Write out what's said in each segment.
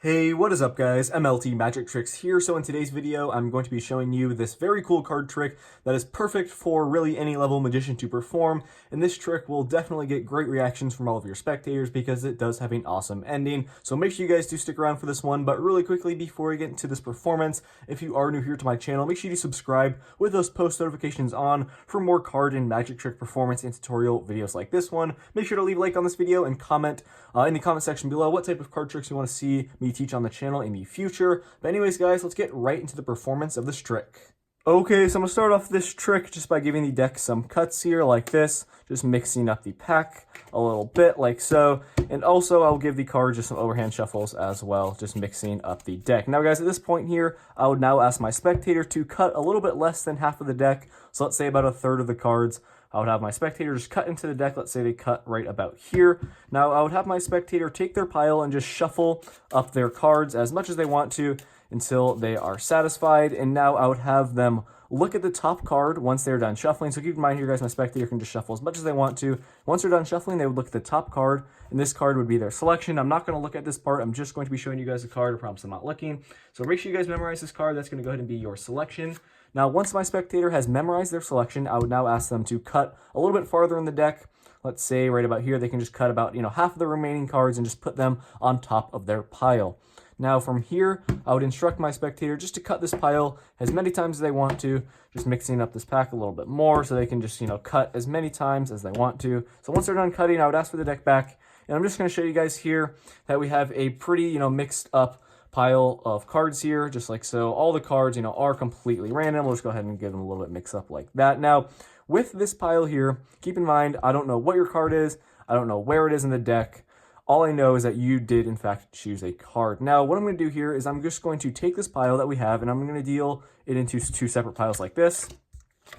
Hey, what is up guys? mltmagictricks here. So in today's video, I'm going to be showing you this very cool card trick that is perfect for really any level magician to perform. And this trick will definitely get great reactions from all of your spectators because it does have an awesome ending. So make sure you guys do stick around for this one. But really quickly, before we get into this performance, if you are new here to my channel, make sure you subscribe with those post notifications on for more card and magic trick performance and tutorial videos like this one. Make sure to leave a like on this video and comment in the comment section below what type of card tricks you want to see me teach on the channel in the future. But anyways guys, let's get right into the performance of this trick. Okay, so I'm going to start off this trick just by giving the deck some cuts here like this, just mixing up the pack a little bit like so, and also I'll give the card just some overhand shuffles as well, just mixing up the deck. Now guys, at this point here, I would now ask my spectator to cut a little bit less than half of the deck, so let's say about a third of the cards. I would have my spectator just cut into the deck. Let's say they cut right about here. Now I would have my spectator take their pile and just shuffle up their cards as much as they want to until they are satisfied. And now I would have them look at the top card once they're done shuffling. So keep in mind here guys, my spectator can just shuffle as much as they want to. Once they're done shuffling, they would look at the top card, and this card would be their selection. I'm not going to look at this part. I'm just going to be showing you guys the card. I promise I'm not looking. So make sure you guys memorize this card. That's going to go ahead and be your selection. Now, once my spectator has memorized their selection, I would now ask them to cut a little bit farther in the deck. Let's say right about here, they can just cut about, half of the remaining cards and just put them on top of their pile. Now, from here, I would instruct my spectator just to cut this pile as many times as they want to, just mixing up this pack a little bit more so they can just, cut as many times as they want to. So once they're done cutting, I would ask for the deck back. And I'm just going to show you guys here that we have a pretty, mixed up pile of cards here, just like so. All the cards, are completely random. We'll just go ahead and give them a little bit mix up like that. Now, with this pile here, keep in mind, I don't know what your card is. I don't know where it is in the deck. All I know is that you did, in fact, choose a card. Now, what I'm going to do here is I'm just going to take this pile that we have, and I'm going to deal it into two separate piles like this.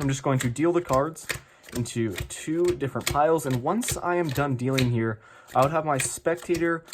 I'm just going to deal the cards into two different piles, and once I am done dealing here, I would have my spectator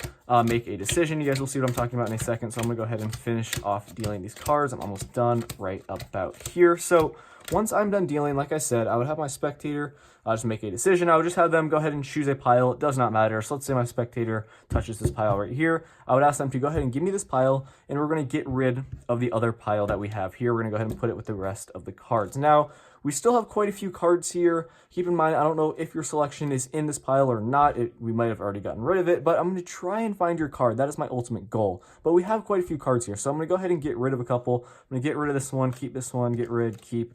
make a decision. You guys will see what I'm talking about in a second, so I'm going to go ahead and finish off dealing these cards. I'm almost done right about here. So once I'm done dealing, like I said, I would have my spectator just make a decision. I would just have them go ahead and choose a pile. It does not matter. So let's say my spectator touches this pile right here. I would ask them to go ahead and give me this pile, and we're going to get rid of the other pile that we have here. We're going to go ahead and put it with the rest of the cards. Now, we still have quite a few cards here. Keep in mind, I don't know if your selection is in this pile or not. We might have already gotten rid of it, but I'm going to try and find your card. That is my ultimate goal. But we have quite a few cards here, so I'm going to go ahead and get rid of a couple. I'm going to get rid of this one, keep this one, get rid, keep,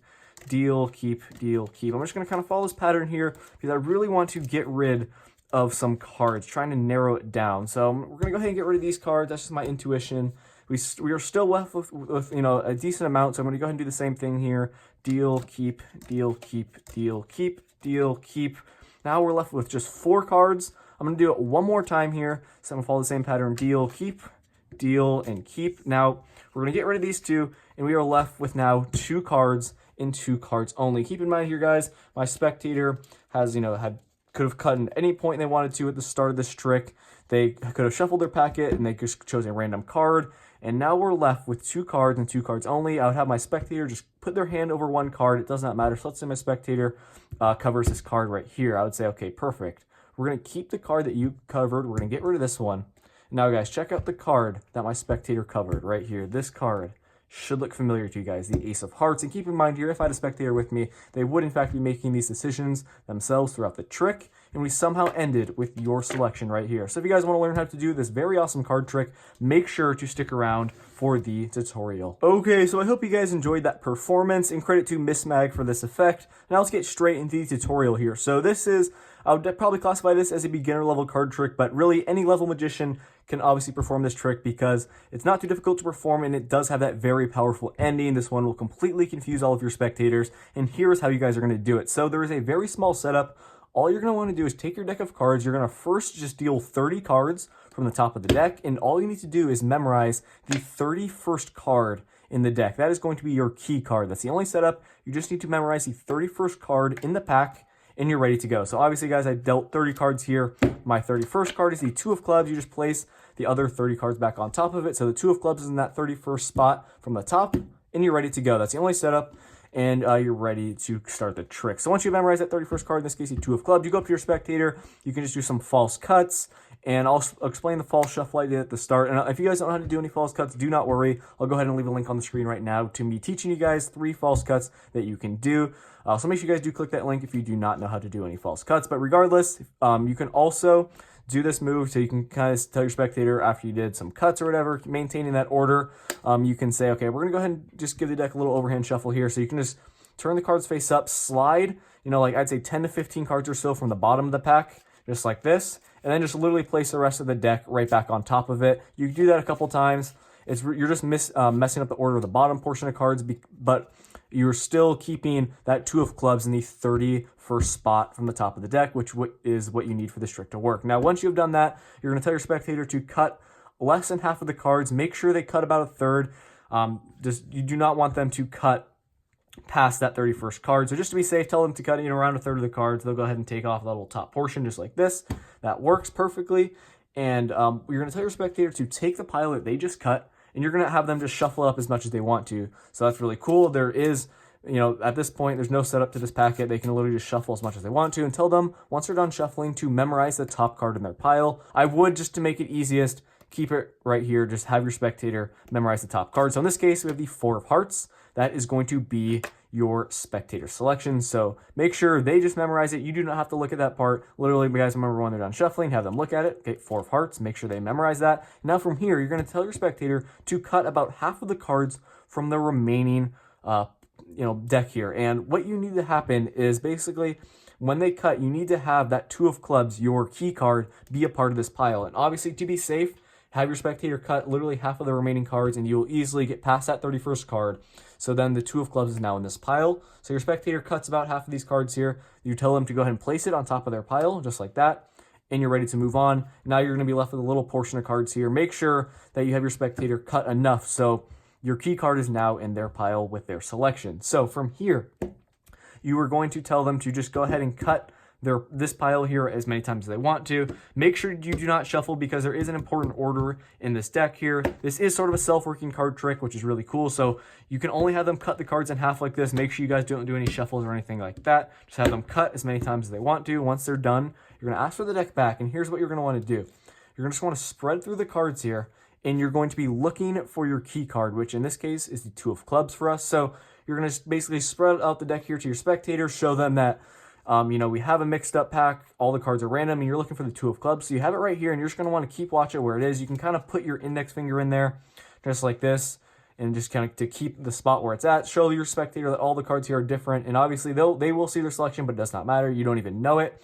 deal, keep, deal, keep. I'm just going to kind of follow this pattern here because I really want to get rid of some cards, trying to narrow it down. So we're going to go ahead and get rid of these cards. That's just my intuition. We are still left with a decent amount, so I'm going to go ahead and do the same thing here. Deal, keep, deal, keep, deal, keep, deal, keep. Now we're left with just 4 cards. I'm going to do it one more time here. So I'm going to follow the same pattern. Deal, keep, deal, and keep. Now we're going to get rid of these 2, and we are left with now 2 cards and 2 cards only. Keep in mind here, guys, my spectator has, could have cut at any point they wanted to at the start of this trick. They could have shuffled their packet and they just chose a random card. And now we're left with 2 cards and 2 cards only. I would have my spectator just put their hand over one card. It does not matter. So let's say my spectator covers this card right here. I would say, okay, perfect. We're going to keep the card that you covered. We're going to get rid of this one. Now, guys, check out the card that my spectator covered right here. This card should look familiar to you guys, the Ace of Hearts. And keep in mind here, if I had a spectator with me, they would in fact be making these decisions themselves throughout the trick, and we somehow ended with your selection right here. So if you guys want to learn how to do this very awesome card trick, make sure to stick around for the tutorial. Okay, so I hope you guys enjoyed that performance, and credit to Miss Mag for this effect. Now let's get straight into the tutorial here. So this is, I would probably classify this as a beginner level card trick, but really any level magician can obviously perform this trick because it's not too difficult to perform, and it does have that very powerful ending. This one will completely confuse all of your spectators, and here's how you guys are going to do it. So there is a very small setup. All you're going to want to do is take your deck of cards. You're going to first just deal 30 cards from the top of the deck, and all you need to do is memorize the 31st card in the deck. That is going to be your key card. That's the only setup. You just need to memorize the 31st card in the pack, and you're ready to go. So obviously, guys, I dealt 30 cards here. My 31st card is the 2 of clubs. You just place the other 30 cards back on top of it. So the 2 of clubs is in that 31st spot from the top, and you're ready to go. That's the only setup, and you're ready to start the trick. So once you memorize that 31st card, in this case, the 2 of clubs, you go up to your spectator. You can just do some false cuts, And I'll explain the false shuffle I did at the start. And if you guys don't know how to do any false cuts, do not worry. I'll go ahead and leave a link on the screen right now to me teaching you guys 3 false cuts that you can do. So make sure you guys do click that link if you do not know how to do any false cuts. But regardless, you can also do this move so you can kind of tell your spectator after you did some cuts or whatever, maintaining that order. You can say, okay, we're going to go ahead and just give the deck a little overhand shuffle here. So you can just turn the cards face up, slide, like I'd say 10 to 15 cards or so from the bottom of the pack, just like this. And then just literally place the rest of the deck right back on top of it. You can do that a couple times. You're just messing up the order of the bottom portion of cards, but you're still keeping that 2 of clubs in the 31st spot from the top of the deck, which is what you need for this trick to work. Now, once you've done that, you're going to tell your spectator to cut less than half of the cards. Make sure they cut about a third. You do not want them to cut past that 31st card. So just to be safe, tell them to cut around a third of the cards. They'll go ahead and take off that little top portion just like this. That works perfectly. And you're going to tell your spectator to take the pile that they just cut, and you're going to have them just shuffle it up as much as they want to. So that's really cool. There is, at this point, there's no setup to this packet. They can literally just shuffle as much as they want to, and tell them, once they're done shuffling, to memorize the top card in their pile. I would, just to make it easiest, keep it right here. Just have your spectator memorize the top card. So in this case, we have the 4 of hearts. That is going to be your spectator selection. So make sure they just memorize it. You do not have to look at that part. Literally, you guys remember when they're done shuffling, have them look at it. Okay, 4 of hearts. Make sure they memorize that. Now from here, you're going to tell your spectator to cut about half of the cards from the remaining deck here. And what you need to happen is basically, when they cut, you need to have that 2 of clubs, your key card, be a part of this pile. And obviously, to be safe, have your spectator cut literally half of the remaining cards, and you'll easily get past that 31st card. So then the 2 of clubs is now in this pile. So your spectator cuts about half of these cards here. You tell them to go ahead and place it on top of their pile, just like that. And you're ready to move on. Now you're going to be left with a little portion of cards here. Make sure that you have your spectator cut enough so your key card is now in their pile with their selection. So from here, you are going to tell them to just go ahead and cut this pile here as many times as they want to. Make sure you do not shuffle, because there is an important order in this deck here. This is sort of a self-working card trick, which is really cool. So you can only have them cut the cards in half like this. Make sure you guys don't do any shuffles or anything like that. Just have them cut as many times as they want to. Once they're done, you're going to ask for the deck back, and here's what you're going to want to do. You're going to just want to spread through the cards here, and you're going to be looking for your key card, which in this case is the 2 of clubs for us. So you're going to basically spread out the deck here to your spectators, show them that we have a mixed up pack, all the cards are random, and you're looking for the 2 of clubs. So you have it right here, and you're just going to want to keep watching where it is. You can kind of put your index finger in there, just like this, and just kind of to keep the spot where it's at. Show your spectator that all the cards here are different, and obviously they will see their selection, but it does not matter. You don't even know it.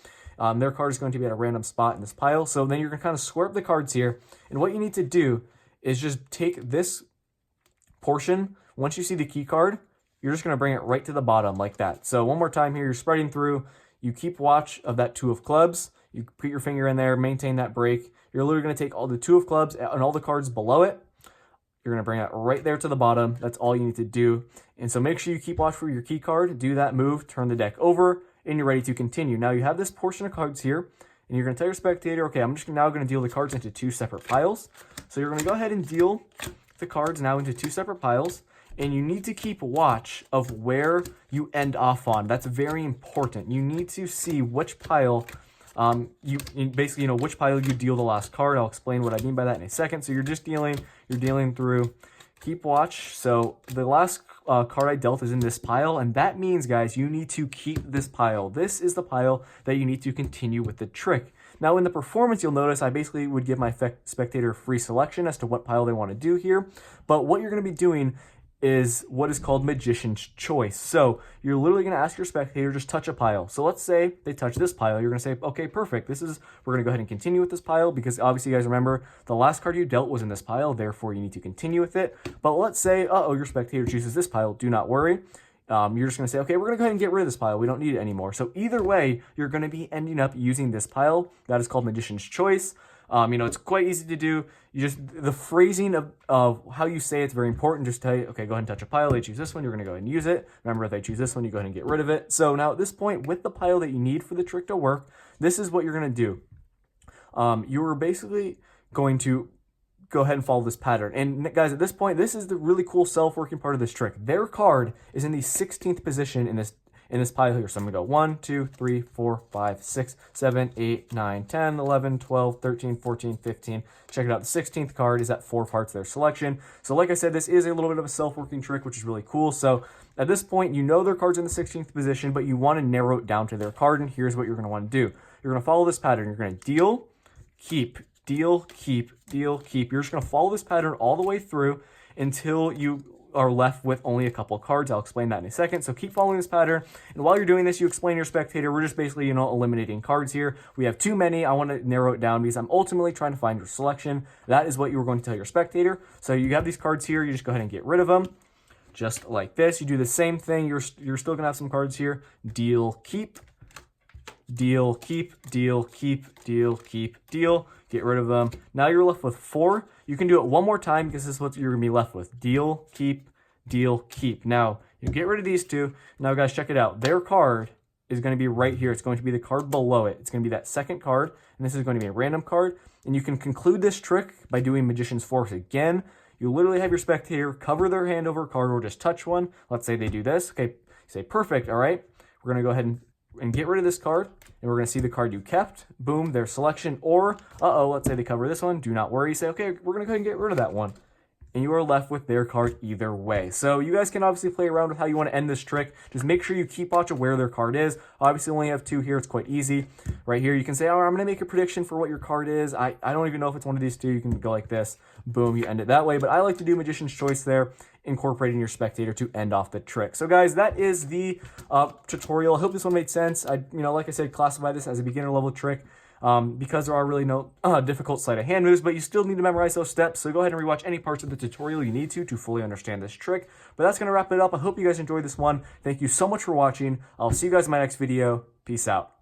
Their card is going to be at a random spot in this pile. So then you're going to kind of square up the cards here, and what you need to do is just take this portion. Once you see the key card, you're just going to bring it right to the bottom like that. So one more time here, you're spreading through. You keep watch of that 2 of clubs. You put your finger in there, maintain that break. You're literally going to take all the 2 of clubs and all the cards below it. You're going to bring it right there to the bottom. That's all you need to do. And so make sure you keep watch for your key card. Do that move, turn the deck over, and you're ready to continue. Now you have this portion of cards here, and you're going to tell your spectator, okay, I'm just now going to deal the cards into 2 separate piles. So you're going to go ahead and deal the cards now into 2 separate piles. And you need to keep watch of where you end off on. That's very important. You need to see which pile, which pile you deal the last card. I'll explain what I mean by that in a second. So you're dealing through, keep watch. So the last card I dealt is in this pile, and that means, guys, you need to keep this pile. This is the pile that you need to continue with the trick. Now in the performance, you'll notice I basically would give my spectator free selection as to what pile they want to do here. But what you're going to be doing is what is called magician's choice. So you're literally going to ask your spectator, just touch a pile. So let's say they touch this pile. You're going to say, okay, perfect. We're going to go ahead and continue with this pile, because obviously you guys remember the last card you dealt was in this pile. Therefore you need to continue with it. But let's say, your spectator chooses this pile. Do not worry. You're just going to say, okay, we're going to go ahead and get rid of this pile. We don't need it anymore. So either way, you're going to be ending up using this pile. That is called magician's choice. It's quite easy to do. The phrasing of how you say it's very important. Just tell you, okay, go ahead and touch a pile. They choose this one, you're going to go ahead and use it. Remember, if they choose this one, you go ahead and get rid of it. So now at this point, with the pile that you need for the trick to work, this is what you're going to do. You're basically going to go ahead and follow this pattern. And guys, at this point, this is the really cool self-working part of this trick. Their card is in the 16th position in in this pile here. So I'm going to go 1, 2, 3, 4, 5, 6, 7, 8, 9, 10, 11, 12, 13, 14, 15. Check it out. The 16th card is at 4 parts of their selection. So like I said, this is a little bit of a self-working trick, which is really cool. So at this point, you know their card's in the 16th position, but you want to narrow it down to their card. And here's what you're going to want to do. You're going to follow this pattern. You're going to deal, keep, deal, keep, deal, keep. You're just going to follow this pattern all the way through until you are left with only a couple of cards. I'll explain that in a second. So keep following this pattern. And while you're doing this, you explain to your spectator, we're just basically, eliminating cards here. We have too many. I want to narrow it down because I'm ultimately trying to find your selection. That is what you were going to tell your spectator. So you have these cards here. You just go ahead and get rid of them. Just like this. You do the same thing. You're still going to have some cards here. Deal, keep. Deal, keep, deal, keep, deal, keep, deal. Get rid of them. Now you're left with 4. You can do it one more time because this is what you're going to be left with. Deal, keep, deal, keep. Now, you get rid of these 2. Now, guys, check it out. Their card is going to be right here. It's going to be the card below it. It's going to be that second card, and this is going to be a random card. And you can conclude this trick by doing Magician's Force again. You literally have your spectator cover their hand over a card or just touch one. Let's say they do this. Okay, you say, perfect, all right. We're going to go ahead and get rid of this card, and we're going to see the card you kept. Boom, their selection. Or, let's say they cover this one. Do not worry. You say, okay, we're going to go ahead and get rid of that one. And you are left with their card either way. So you guys can obviously play around with how you want to end this trick. Just make sure you keep watch of where their card is. Obviously, only have 2 here. It's quite easy. Right here, you can say, I'm going to make a prediction for what your card is. I don't even know if it's one of these 2. You can go like this. Boom, you end it that way. But I like to do Magician's Choice there, incorporating your spectator to end off the trick. So guys, that is the tutorial. I hope this one made sense. Like I said, classify this as a beginner level trick because there are really no difficult sleight of hand moves, but you still need to memorize those steps. So go ahead and rewatch any parts of the tutorial you need to fully understand this trick. But that's going to wrap it up. I hope you guys enjoyed this one. Thank you so much for watching. I'll see you guys in my next video. Peace out.